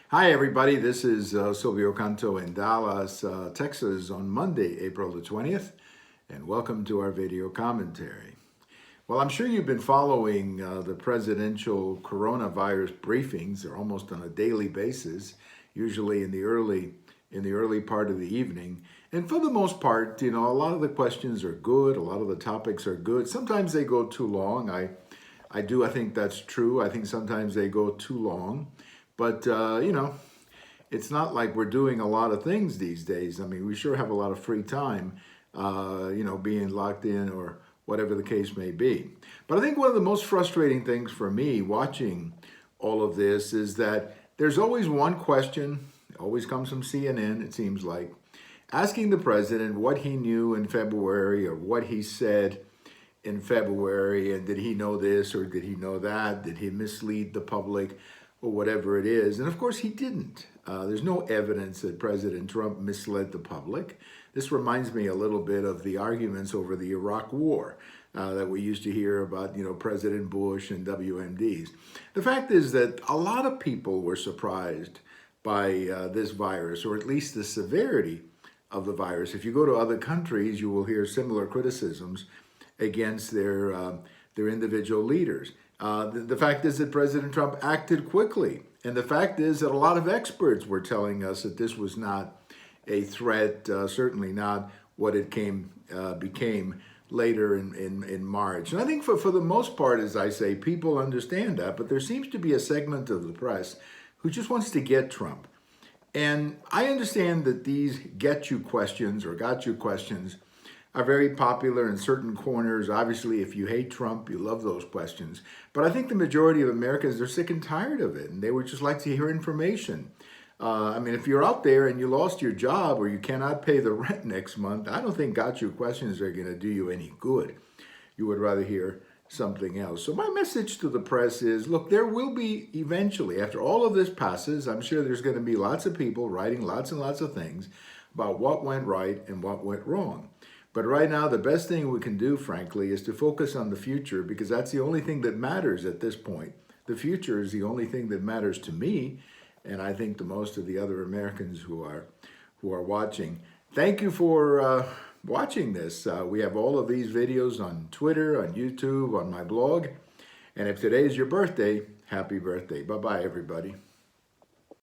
Hi, everybody. This is Silvio Canto in Dallas, Texas on Monday, April the 20th, and welcome to our video commentary. Well, I'm sure you've been following the presidential coronavirus briefings. They're almost on a daily basis, usually in the early part of the evening. And for the most part, a lot of the questions are good. A lot of the topics are good. Sometimes they go too long. I think that's true. I think sometimes they go too long. But, it's not like we're doing a lot of things these days. I mean, we sure have a lot of free time, being locked in or whatever the case may be. But I think one of the most frustrating things for me watching all of this is that there's always one question, it always comes from CNN, it seems like, asking the president what he knew in February or what he said in February, and did he know this or did he know that? Did he mislead the public or whatever it is? And of course he didn't. There's no evidence that President Trump misled the public. This reminds me a little bit of the arguments over the Iraq War that we used to hear about, President Bush and WMDs. The fact is that a lot of people were surprised by this virus, or at least the severity of the virus. If you go to other countries, you will hear similar criticisms against their individual leaders. The fact is that President Trump acted quickly. And the fact is that a lot of experts were telling us that this was not a threat, certainly not what it became later in March. And I think for the most part, as I say, people understand that, but there seems to be a segment of the press who just wants to get Trump. And I understand that these get you questions or got you questions are very popular in certain corners. Obviously, if you hate Trump, you love those questions. But I think the majority of Americans, they're sick and tired of it, and they would just like to hear information. If you're out there and you lost your job or you cannot pay the rent next month, I don't think got you questions are going to do you any good. You would rather hear something else. So my message to the press is, look, there will be eventually, after all of this passes, I'm sure there's going to be lots of people writing lots and lots of things about what went right and what went wrong. But right now, the best thing we can do, frankly, is to focus on the future, because that's the only thing that matters at this point. The future is the only thing that matters to me, and I think to most of the other Americans who are watching. Thank you for watching this. We have all of these videos on Twitter, on YouTube, on my blog. And if today is your birthday, happy birthday. Bye-bye, everybody.